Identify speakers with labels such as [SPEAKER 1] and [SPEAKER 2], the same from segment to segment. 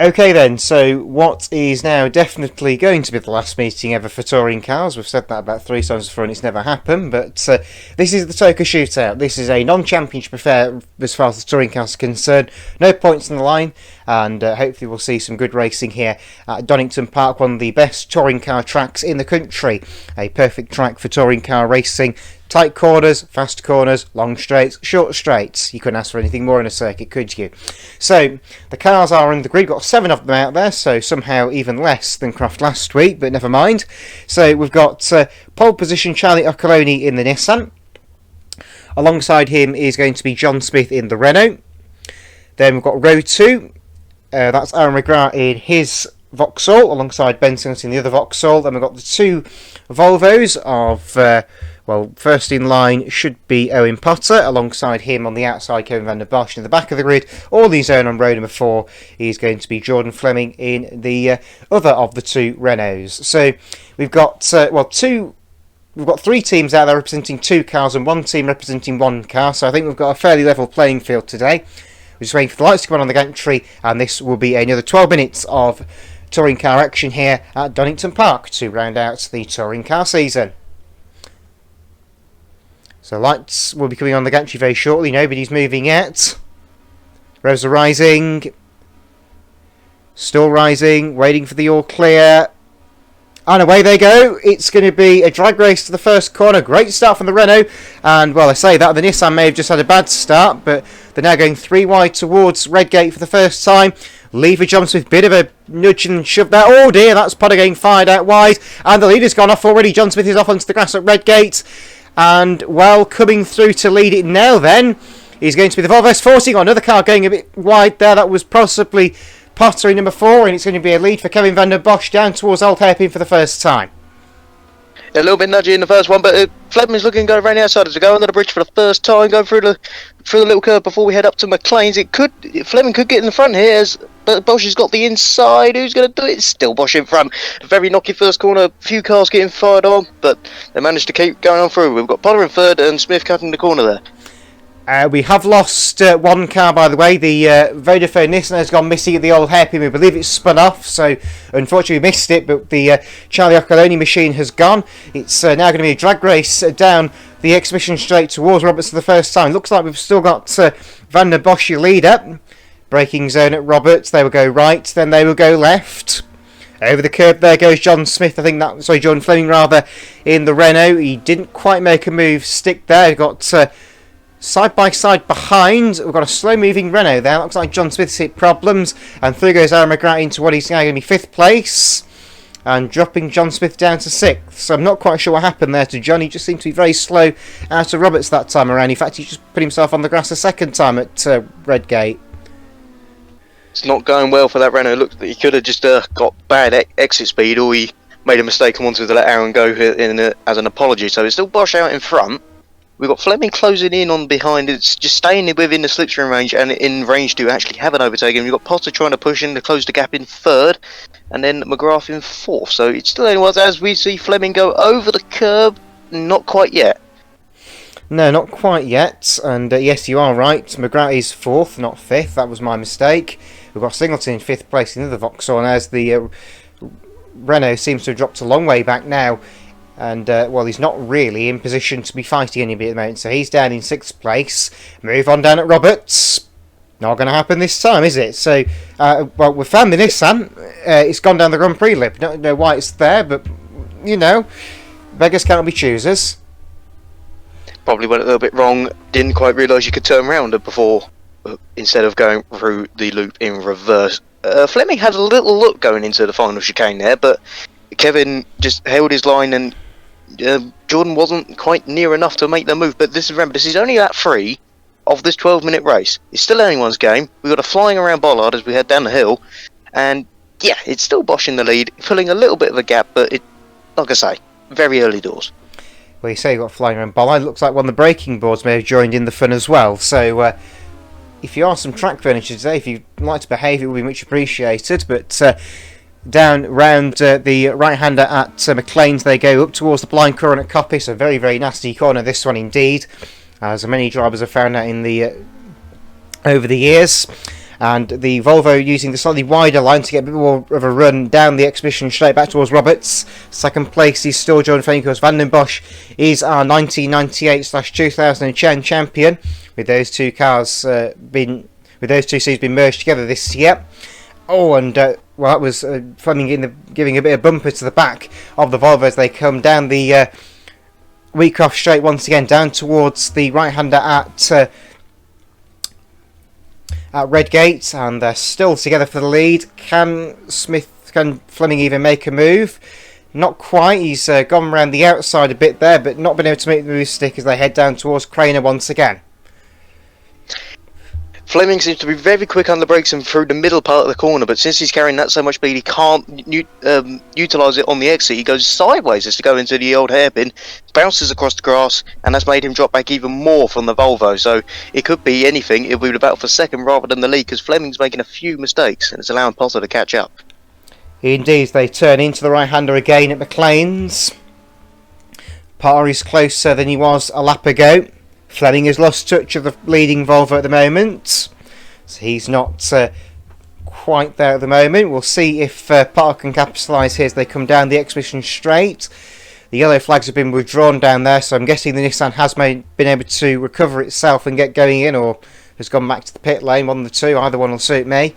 [SPEAKER 1] Okay then, so what is now definitely going to be the last meeting ever for touring cars? We've said that about 3 times before and it's never happened, but this is the Toka Shootout. This is a non-championship affair as far as the touring cars are concerned. No points on the line, and hopefully we'll see some good racing here at Donington Park, one of the best touring car tracks in the country. A perfect track for touring car racing. Tight corners, fast corners, long straights, short straights. You couldn't ask for anything more in a circuit, could you? So, the cars are in the grid. We've got 7 of them out there, so somehow even less than Croft last week, but never mind. So, we've got pole position Charlie Occoloni in the Nissan. Alongside him is going to be John Smith in the Renault. Then we've got row 2. That's Aaron McGrath in his Vauxhall, alongside Ben Singleton in the other Vauxhall. Then we've got the 2 Volvos of... first in line should be Owen Potter, alongside him on the outside Kevin van der Bosch. In the back of the grid, all these own on row number 4, is going to be Jordan Fleming in the other of the 2 Renaults. So we've got we've got 3 teams out there representing 2 cars and 1 team representing 1 car. So I think we've got a fairly level playing field today. We're just waiting for the lights to come on the gantry, and this will be another 12 minutes of touring car action here at Donington Park to round out the touring car season. So lights will be coming on the gantry very shortly. Nobody's moving yet. Rows are rising. Still rising. Waiting for the all clear. And away they go. It's going to be a drag race to the first corner. Great start from the Renault. And, well, I say that. The Nissan may have just had a bad start. But they're now going 3 wide towards Redgate for the first time. Lever John Smith, bit of a nudge and shove there. Oh dear, that's Potter getting fired out wide. And the leader's gone off already. John Smith is off onto the grass at Redgate. And, well, coming through to lead it now then is going to be the Volvo S40. Got another car going a bit wide there. That was possibly Potter in number 4. And it's going to be a lead for Kevin van der Bosch down towards Old Hairpin for the first time.
[SPEAKER 2] A little bit nudgy in the first one, but Fleming's looking to go around the outside as we go under the bridge for the first time, going through the little curve before we head up to McLean's. Fleming could get in the front here, but Bosch has got the inside. Who's going to do it? Still Bosch in front. A very knocky first corner, a few cars getting fired on, but they managed to keep going on through. We've got Potter in third and Smith cutting the corner there.
[SPEAKER 1] We have lost 1 car, by the way. The Vodafone Nissan has gone missing at the Old Hairpin. We believe it's spun off, so unfortunately we missed it, but the Charlie Occoloni machine has gone. It's now going to be a drag race down the exhibition straight towards Roberts for the first time. Looks like we've still got Van der Bosch, your leader. Braking zone at Roberts. They will go right, then they will go left. Over the curb there goes John Smith, Jordan Fleming rather, in the Renault. He didn't quite make a move stick there. He got... side by side behind, we've got a slow moving Renault there. Looks like John Smith's hit problems, and through goes Aaron McGrath into what is now going to be 5th place, and dropping John Smith down to 6th. So I'm not quite sure what happened there to John. He just seemed to be very slow out of Roberts that time around. In fact, he just put himself on the grass a second time at Redgate.
[SPEAKER 2] It's not going well for that Renault. Looked like he could have just got bad exit speed, or he made a mistake and wanted to let Aaron go as an apology. So it's still Bosch out in front. We've got Fleming closing in on behind. It's just staying within the slipstream range and in range to actually have an overtaking. We've got Potter trying to push in to close the gap in 3rd, and then McGrath in 4th. So it's still anyone's as we see Fleming go over the curb. Not quite yet.
[SPEAKER 1] No, not quite yet. And yes, you are right. McGrath is 4th, not 5th. That was my mistake. We've got Singleton in 5th place in the Vauxhall, and as the Renault seems to have dropped a long way back now. And, he's not really in position to be fighting anybody at the moment. So he's down in 6th place. Move on down at Roberts. Not going to happen this time, is it? So, we found the Nissan. It's gone down the Grand Prix lip. Don't know why it's there, but, beggars cannot be choosers.
[SPEAKER 2] Probably went a little bit wrong. Didn't quite realise you could turn around before, instead of going through the loop in reverse. Fleming had a little look going into the final chicane there, but Kevin just held his line, and Jordan wasn't quite near enough to make the move. But this is only lap 3 of this 12-minute race. It's still anyone's game. We've got a flying around bollard as we head down the hill, and yeah, it's still Bosch in the lead, filling a little bit of a gap, but like I say, very early doors.
[SPEAKER 1] Well, you say you've got flying around bollard. It looks like one of the braking boards may have joined in the fun as well. So if you are some track furniture today, if you'd like to behave, it would be much appreciated. But down round the right-hander at McLean's they go, up towards the blind corner at Coppice. A very, very nasty corner, this one indeed, as many drivers have found out in the over the years. and the Volvo using the slightly wider line to get a bit more of a run down the exhibition straight back towards Roberts. Second place is still John Fleming, because Van den Bosch is our 1998/2010 champion, with those two cars with those two seats being merged together this year. Oh, and well, that was Fleming giving a bit of bumper to the back of the Volvo as they come down the Wheatcroft straight once again, down towards the right-hander at Redgate, and they're still together for the lead. Can Fleming even make a move? Not quite. He's gone around the outside a bit there, but not been able to make the move stick as they head down towards Craner once again.
[SPEAKER 2] Fleming seems to be very quick on the brakes and through the middle part of the corner, but since he's carrying that so much speed, he can't utilise it on the exit. He goes sideways as to go into the old hairpin, bounces across the grass, and that's made him drop back even more from the Volvo. So it could be anything. It'll be the battle for second rather than the lead, because Fleming's making a few mistakes and it's allowing Potter to catch up.
[SPEAKER 1] Indeed, they turn into the right-hander again at McLean's. Potter is closer than he was a lap ago. Fleming has lost touch of the leading Volvo at the moment, so he's not quite there at the moment. We'll see if Potter can capitalise here as they come down the exhibition straight. The yellow flags have been withdrawn down there, so I'm guessing the Nissan has been able to recover itself and get going in, or has gone back to the pit lane. One of the two, either one will suit me.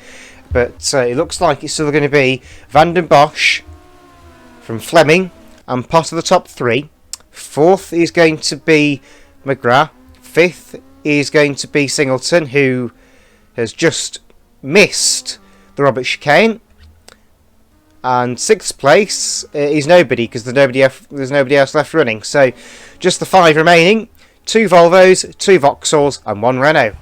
[SPEAKER 1] But it looks like it's still going to be Van den Bosch from Fleming and Potter the top three. Fourth is going to be McGrath. Fifth is going to be Singleton, who has just missed the Robert chicane. And sixth place is nobody, because there's nobody else left running. So just the five remaining. 2 Volvos, 2 Vauxhalls and 1 Renault.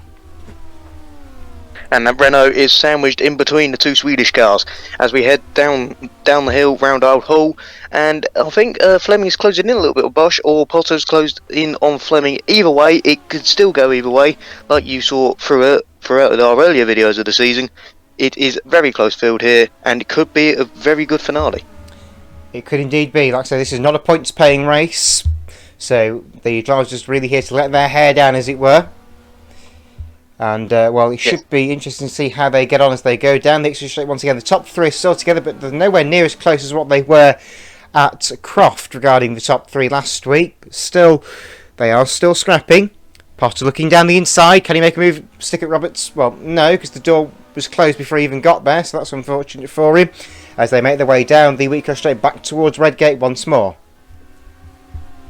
[SPEAKER 2] And that Renault is sandwiched in between the 2 Swedish cars as we head down the hill round Old Hall. And I think Fleming's closing in a little bit with Bosch, or Potter's closed in on Fleming. Either way, it could still go either way, like you saw throughout our earlier videos of the season. It is very close field here, and it could be a very good finale.
[SPEAKER 1] It could indeed be. Like I say, this is not a points-paying race, so the drivers just really here to let their hair down, as it were. And, well, it should be interesting to see how they get on as they go down the extra straight once again. The top 3 are still together, but they're nowhere near as close as what they were at Croft regarding the top 3 last week. Still, they are still scrapping. Potter looking down the inside. Can he make a move, stick at Roberts? Well, no, because the door was closed before he even got there, so that's unfortunate for him. As they make their way down the Wheatcroft straight back towards Redgate once more.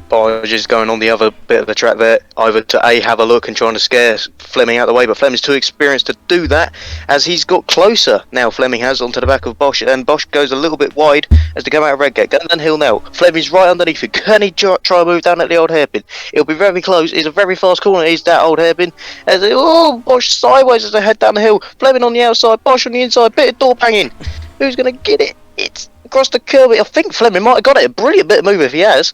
[SPEAKER 2] Bodge is going on the other bit of the track there, either to have a look and trying to scare Fleming out of the way, but Fleming's too experienced to do that, as he's got closer now. Fleming has onto the back of Bosch, and Bosch goes a little bit wide as they come out of Redgate. Going down the hill now, Fleming's right underneath it. Can he try and move down at the old hairpin? It'll be very close. It's a very fast corner. It's that old hairpin. As Bosch sideways as they head down the hill. Fleming on the outside, Bosch on the inside. Bit of door banging. Who's going to get it? It's across the curb. I think Fleming might have got it. A brilliant bit of move if he has.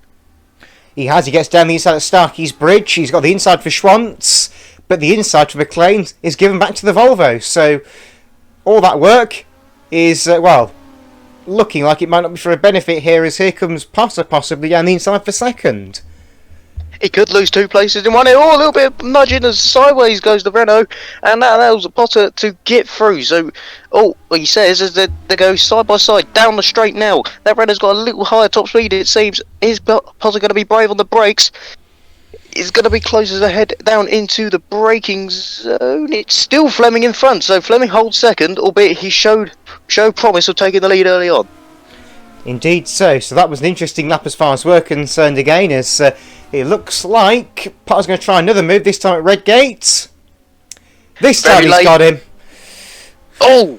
[SPEAKER 1] He gets down the inside at Starkey's Bridge. He's got the inside for Schwantz, but the inside for McLean is given back to the Volvo. So all that work is, well, looking like it might not be for a benefit here, as here comes Potter possibly down the inside for second.
[SPEAKER 2] He could lose 2 places in one here. A little bit of nudging as sideways goes the Renault, and that allows Potter to get through. So, what he says is that they go side by side down the straight now. That Renault's got a little higher top speed, it seems. Is Potter going to be brave on the brakes? Is going to be close as they head down into the braking zone. It's still Fleming in front, so Fleming holds second, albeit he showed promise of taking the lead early on.
[SPEAKER 1] Indeed so. So that was an interesting lap as far as we're concerned again, as it looks like Potter's going to try another move, this time at Redgate. This time he's got him.
[SPEAKER 2] Oh!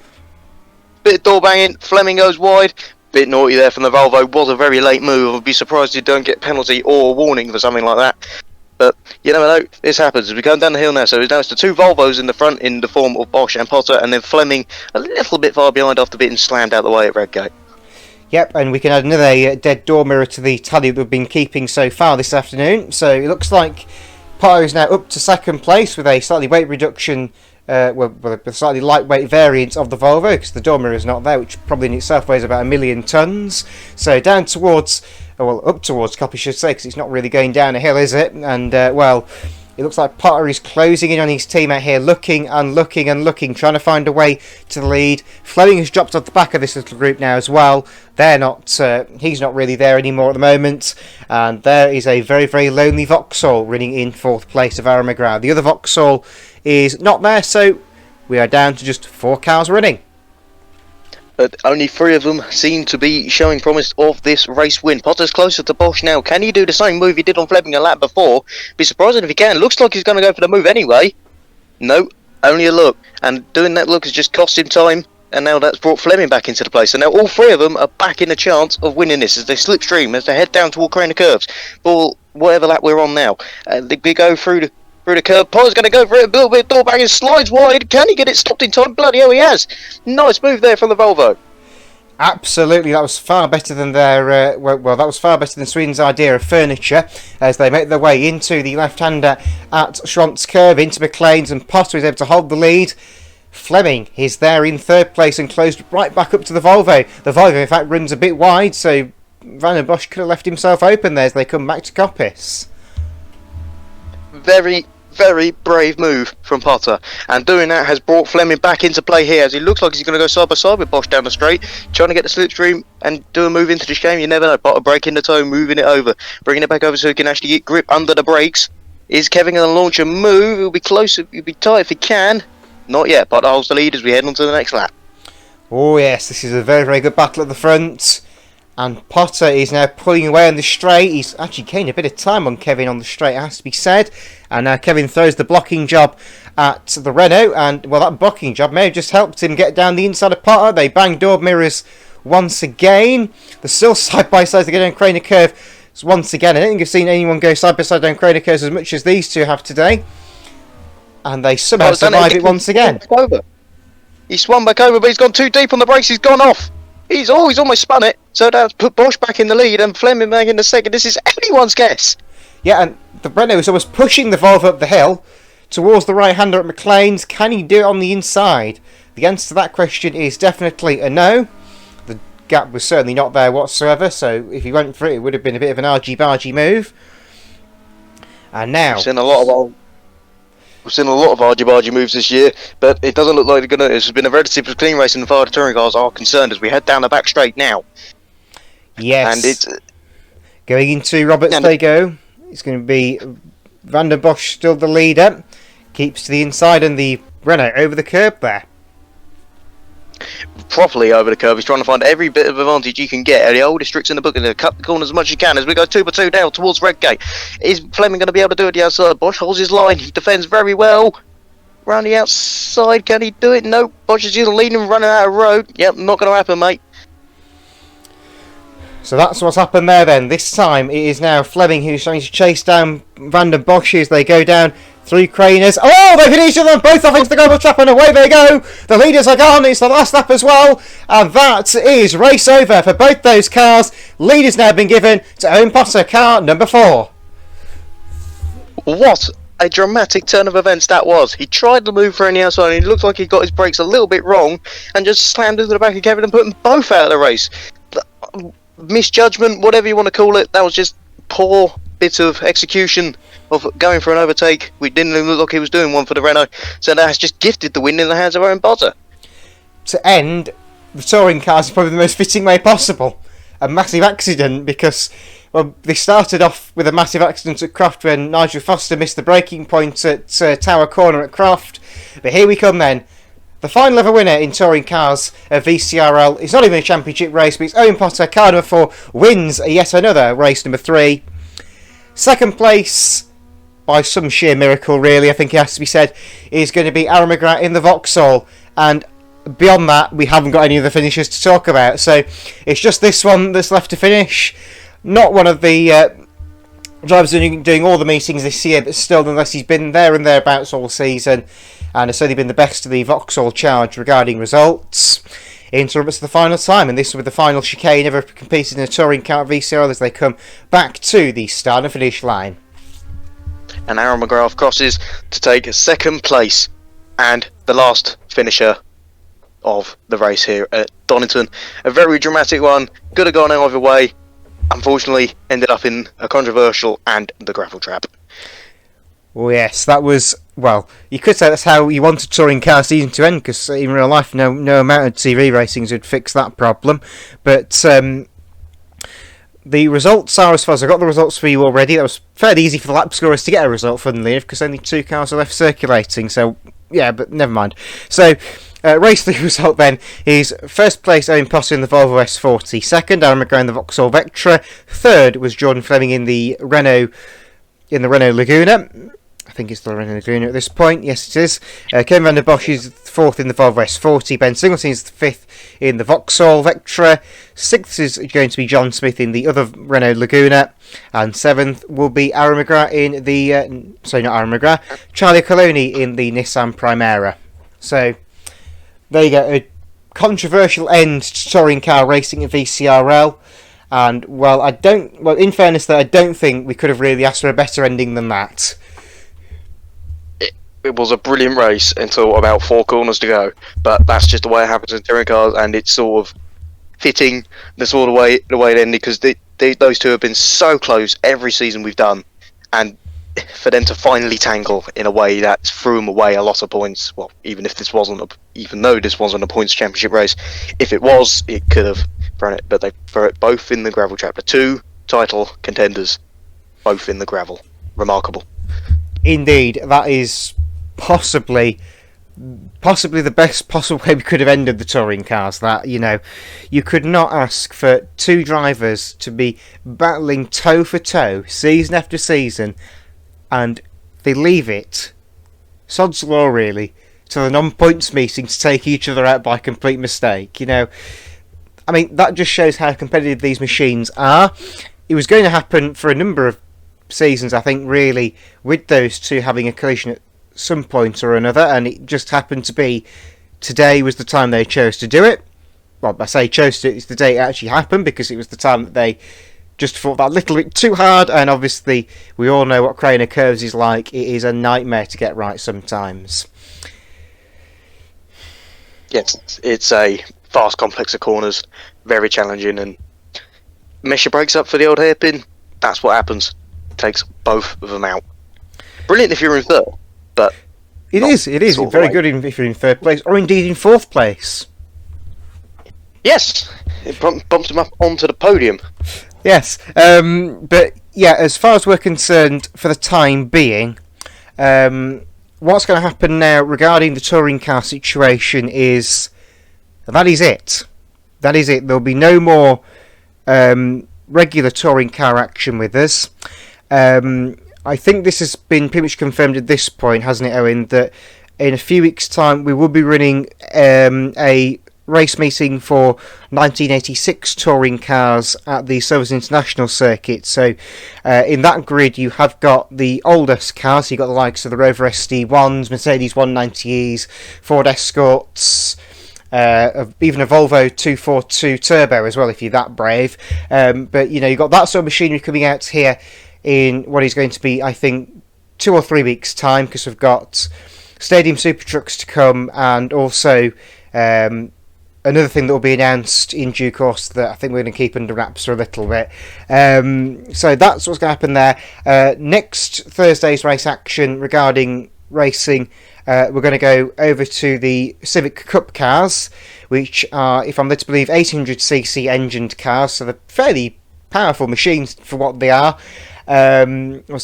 [SPEAKER 2] Bit of door banging, Fleming goes wide. Bit naughty there from the Volvo. Was a very late move. I'd be surprised if you don't get penalty or a warning for something like that. But you never know, this happens as we come down the hill now. So now it's the 2 Volvos in the front in the form of Bosch and Potter, and then Fleming a little bit far behind after being slammed out the way at Redgate.
[SPEAKER 1] Yep, and we can add another dead door mirror to the tally that we've been keeping so far this afternoon. So it looks like Potter is now up to second place with a slightly weight reduction, with a slightly lightweight variant of the Volvo, because the door mirror is not there, which probably in itself weighs about 1 million tonnes. So down towards, well, up towards Copy, should say, because it's not really going down a hill, is it? And, well, It looks like Potter is closing in on his teammate here, looking and looking and looking, trying to find a way to the lead. Fleming has dropped off the back of this little group now as well. He's not really there anymore at the moment. And there is a very, very lonely Vauxhall running in 4th place of Aaron McGrath. The other Vauxhall is not there, so we are down to just 4 cars running.
[SPEAKER 2] But only 3 of them seem to be showing promise of this race win. Potter's closer to Bosch now. Can he do the same move he did on Fleming a lap before? Be surprising if he can. Looks like he's going to go for the move anyway. No, only a look. And doing that look has just cost him time. And now that's brought Fleming back into the place. So now all 3 of them are back in a chance of winning this as they slipstream, as they head down toward Craner Curves. For whatever lap we're on now. They go through the curve. Potter's going to go for it a little bit. Door banging slides wide. Can he get it stopped in time? Bloody hell, he has. Nice move there from the Volvo.
[SPEAKER 1] Absolutely, that was far better than that was far better than Sweden's idea of furniture as they make their way into the left-hander at Schront's curve into McLean's, and Potter is able to hold the lead. Fleming is there in 3rd place and closed right back up to the Volvo. The Volvo, in fact, runs a bit wide, so Van den Bosch could have left himself open there as they come back to Coppice.
[SPEAKER 2] Very, very brave move from Potter, and doing that has brought Fleming back into play here as he looks like he's going to go side by side with Bosch down the straight, trying to get the slipstream and do a move into the chicane. You never know. Potter breaking the toe, moving it over, bringing it back over so he can actually get grip under the brakes. Is Kevin going to launch a move? He'll be close, he'll be tight if he can. Not yet. Potter holds the lead as we head on to the next lap.
[SPEAKER 1] Oh yes, this is a very, very good battle at the front. And Potter is now pulling away on the straight. He's actually gained a bit of time on Kevin on the straight, it has to be said. And now Kevin throws the blocking job at the Renault. And, well, that blocking job may have just helped him get down the inside of Potter. They bang door mirrors once again. They're still side by side to get down Craner Curve once again. I don't think I've seen anyone go side by side down Craner Curves as much as these two have today. And they somehow survive it once again.
[SPEAKER 2] He swung back over, but he's gone too deep on the brakes. He's gone off. He's almost spun it. So that's put Bosch back in the lead and Fleming back in the second. This is anyone's guess.
[SPEAKER 1] Yeah, and the Renault is almost pushing the Volvo up the hill towards the right-hander at McLean's. Can he do it on the inside? The answer to that question is definitely a no. The gap was certainly not there whatsoever, so if he went for it, it would have been a bit of an argy-bargy move. And now...
[SPEAKER 2] We've seen a lot of argy-bargy moves this year, but it doesn't look like they're going to... It's been a relatively clean race and far the touring cars are concerned as we head down the back straight now.
[SPEAKER 1] Yes.
[SPEAKER 2] And it's...
[SPEAKER 1] Going into Roberts they go. It's going to be Van den Bosch still the leader. Keeps to the inside and the Renault over the curb there.
[SPEAKER 2] Properly over the curve. He's trying to find every bit of advantage he can get. The oldest tricks in the book and to cut the corners as much as he can as we go 2 by 2 down towards Redgate. Is Fleming going to be able to do it the outside? Bosch holds his line. He defends very well. Round the outside, can he do it? No. Bosch is just leading and running out of road. Yep, not going to happen, mate.
[SPEAKER 1] So that's what's happened there then. This time it is now Fleming who's trying to chase down Van den Bosch as they go down through Craners. Oh, they've hit each of them both off into the global trap and away they go. The leaders are gone. It's the last lap as well. And that is race over for both those cars. Lead has now been given to Owen Potter, car number 4.
[SPEAKER 2] What a dramatic turn of events that was. He tried to move for any outside and it looked like he got his brakes a little bit wrong and just slammed into the back of Kevin and put them both out of the race. Misjudgment, whatever you want to call it, that was just poor bit of execution of going for an overtake. We didn't look like he was doing one for the Renault, so that has just gifted the win in the hands of Owen Potter.
[SPEAKER 1] To end, the touring cars is probably the most fitting way possible. A massive accident because, well, they started off with a massive accident at Croft when Nigel Foster missed the braking point at Tower Corner at Croft. But here we come then. The final ever winner in touring cars of VCRL. It's not even a championship race, but it's Owen Potter, car number 4, wins yet another race number 3. Second place, by some sheer miracle really, I think it has to be said, is going to be Aaron McGrath in the Vauxhall. And beyond that, we haven't got any other finishers to talk about. So it's just this one that's left to finish. Not one of the drivers doing all the meetings this year, but still, unless he's been there and thereabouts all season. And has certainly been the best of the Vauxhall charge regarding results. Into the final time, and this will be the final chicane ever competed in a touring car at VCRL as they come back to the start and finish line.
[SPEAKER 2] And Aaron McGrath crosses to take second place and the last finisher of the race here at Donington. A very dramatic one, could have gone either way, unfortunately ended up in a controversial and the gravel trap.
[SPEAKER 1] Oh yes, that was, well, you could say that's how you wanted touring car season to end, because in real life no amount of TV racings would fix that problem. But the results are, as far as I got the results for you already, that was fairly easy for the lap scorers to get a result, funnily enough, because only 2 cars are left circulating, so yeah, but never mind. So, race 3 result then is first place Owen Potter in the Volvo S40, second Aaron McGrath in the Vauxhall Vectra, third was Jordan Fleming in the Renault Laguna. I think it's the Renault Laguna at this point. Yes, it is. Ken van der Bosch is fourth in the Volvo S40. Ben Singleton is fifth in the Vauxhall Vectra. Sixth is going to be John Smith in the other Renault Laguna. And seventh will be Aaron McGrath in the... not Aaron McGrath. Charlie Coloni in the Nissan Primera. So, there you go. A controversial end to touring car racing at VCRL. And, in fairness, though, I don't think we could have really asked for a better ending than that.
[SPEAKER 2] It was a brilliant race until about 4 corners to go, but that's just the way it happens in touring cars, and it's sort of fitting the sort of way it ended, because those two have been so close every season we've done, and for them to finally tangle in a way that threw them away a lot of points. Well, even though this wasn't a points championship race, if it was, it could have thrown it, but they throw it both in the gravel chapter. 2 title contenders, both in the gravel. Remarkable.
[SPEAKER 1] Indeed, that is possibly the best possible way we could have ended the touring cars. That, you could not ask for 2 drivers to be battling toe for toe season after season, and they leave it, sod's law really, to the non-points meeting to take each other out by complete mistake. I mean, that just shows how competitive these machines are. It was going to happen for a number of seasons, I think, really, with those two having a collision at some point or another, and it just happened to be today was the time they chose to do it. Well, I say chose to, it's the day it actually happened, because it was the time that they just fought that little bit too hard, and obviously we all know what Craner Curves is like. It is a nightmare to get right sometimes.
[SPEAKER 2] Yes, it's a fast complex of corners, very challenging, and mess your brakes up for the old hairpin, that's what happens. Takes both of them out. Brilliant if you're in third, but
[SPEAKER 1] it is very good if you're in third place, or indeed in fourth place.
[SPEAKER 2] Yes, it bumps them up onto the podium.
[SPEAKER 1] Yes, but yeah, as far as we're concerned, for the time being, what's going to happen now regarding the touring car situation is that is it. That is it. There'll be no more regular touring car action with us. I think this has been pretty much confirmed at this point, hasn't it, Owen, that in a few weeks' time we will be running a race meeting for 1986 touring cars at the Silverstone International Circuit. So in that grid you have got the oldest cars, you've got the likes of the Rover SD1s, Mercedes 190Es, Ford Escorts, even a Volvo 242 Turbo as well, if you're that brave. But you've got that sort of machinery coming out here in what is going to be, I think, 2 or 3 weeks' time, because we've got Stadium Super Trucks to come, and also another thing that will be announced in due course that I think we're going to keep under wraps for a little bit. So that's what's going to happen there. Next Thursday's race action regarding racing, we're going to go over to the Civic Cup cars, which are, if I'm led to believe, 800cc engined cars, so they're fairly powerful machines for what they are. They've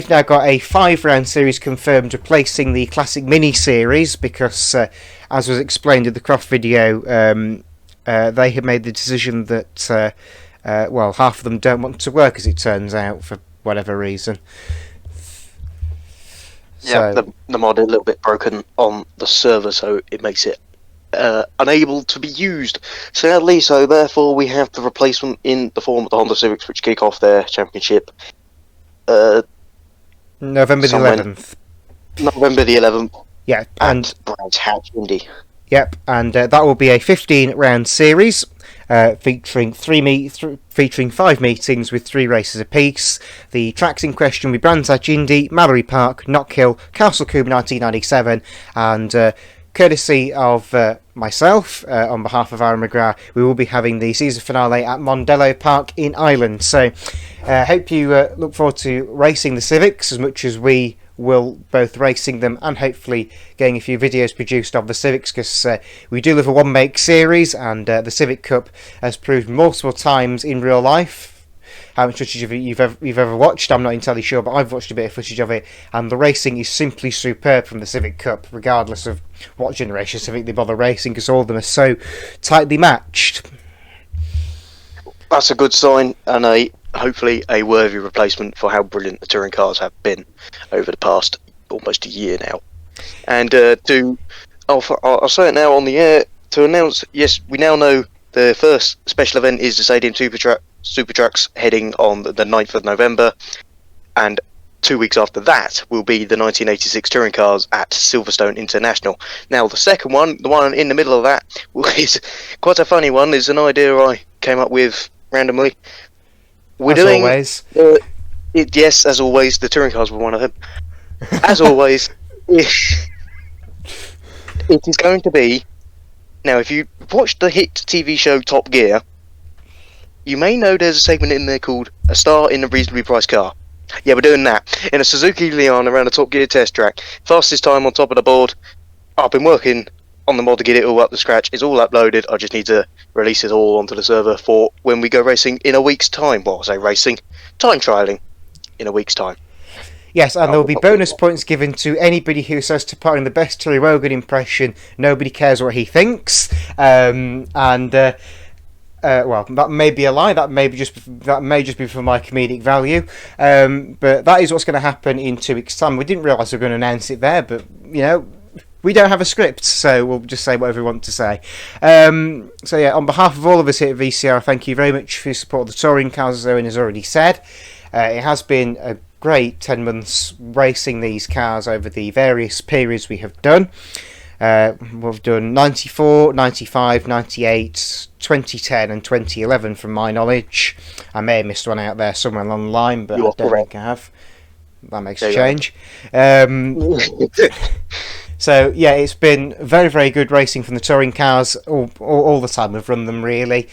[SPEAKER 1] now got a 5-round series confirmed, replacing the classic mini series, because as was explained in the Croft video, they have made the decision that half of them don't want to work, as it turns out, for whatever reason.
[SPEAKER 2] Yeah, the mod is a little bit broken on the server, so it makes it unable to be used, sadly. So therefore we have the replacement in the form of the Honda Civics, which kick off their championship
[SPEAKER 1] November the 11th.
[SPEAKER 2] November the 11th.
[SPEAKER 1] Yeah, and
[SPEAKER 2] Brands Hatch Indy.
[SPEAKER 1] Yep, and that will be a 15-round series featuring 5 meetings with 3 races apiece. The tracks in question will be Brands Hatch Indy, Mallory Park, Knockhill, Castle Combe 1997, and courtesy of myself, on behalf of Aaron McGrath, we will be having the season finale at Mondello Park in Ireland. So hope you look forward to racing the Civics as much as we will, both racing them and hopefully getting a few videos produced of the Civics, because we do live a one-make series, and the Civic Cup has proved multiple times in real life. How much footage of it you've ever watched, I'm not entirely sure, but I've watched a bit of footage of it, and the racing is simply superb from the Civic Cup, regardless of what generation Civic they bother racing, because all of them are so tightly matched.
[SPEAKER 2] That's a good sign, and hopefully a worthy replacement for how brilliant the touring cars have been over the past almost a year now. And I'll say it now on the air to announce, yes, we now know the first special event is the Stadium Super Trucks heading on the 9th of November, and 2 weeks after that will be the 1986 touring cars at Silverstone International. Now the second one, the one in the middle of that, is quite a funny one. Is an idea I came up with randomly. We're
[SPEAKER 1] as
[SPEAKER 2] doing,
[SPEAKER 1] always.
[SPEAKER 2] Yes, as always, the touring cars were one of them. As always, it is going to be... Now, if you watched the hit TV show Top Gear, you may know there's a segment in there called A Star in a Reasonably Priced Car. Yeah, we're doing that. In a Suzuki Leon around a Top Gear test track. Fastest time on top of the board. I've been working on the mod to get it all up to scratch. It's all uploaded. I just need to release it all onto the server for when we go racing in a week's time. Well, I say racing, time trialling in a week's time.
[SPEAKER 1] Yes, and there will be bonus points given to anybody who says to put in the best Terry Wogan impression. Nobody cares what he thinks, well, that may be a lie. That may just be for my comedic value. But that is what's going to happen in 2 weeks' time. We didn't realise we were going to announce it there, but we don't have a script, so we'll just say whatever we want to say. So yeah, on behalf of all of us here at VCR, thank you very much for your support of the touring cars, as Owen has already said. It has been a great 10 months racing these cars over the various periods we have done. We've done 94, 95, 98, 2010 and 2011 from my knowledge. I may have missed one out there somewhere along the line, but I don't think I have. That makes a change. So yeah, it's been very, very good racing from the touring cars all the time we've run them, really.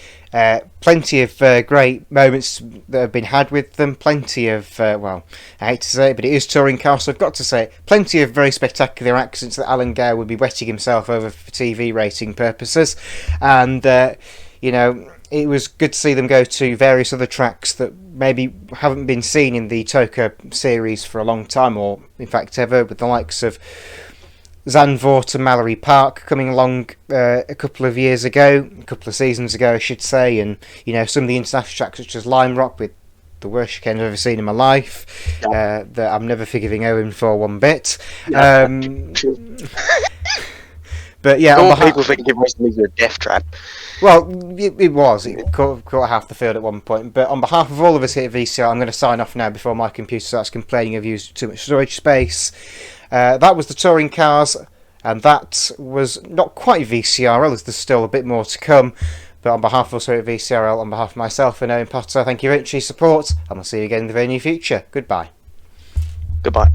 [SPEAKER 1] Plenty of great moments that have been had with them. Plenty of, well, I hate to say it, but it is touring cars, so I've got to say it. Plenty of very spectacular accidents that Alan Gale would be wetting himself over for TV rating purposes. And, it was good to see them go to various other tracks that maybe haven't been seen in the TOCA series for a long time, or in fact ever, with the likes of Zandvoort and Mallory Park coming along a couple of seasons ago, I should say, and some of the international tracks such as Lime Rock, with the worst chicane I've ever seen in my life, that I'm never forgiving Owen for one bit. But yeah,
[SPEAKER 2] people think it was a death trap.
[SPEAKER 1] Well, it was. It caught half the field at one point. But on behalf of all of us here at VCR, I'm going to sign off now before my computer starts complaining I've used too much storage space. That was the touring cars, and that was not quite VCRL, as there's still a bit more to come. But on behalf of us here at VCRL, on behalf of myself and Owen Potter, thank you very much for your support, and we'll see you again in the very near future. Goodbye.
[SPEAKER 2] Goodbye.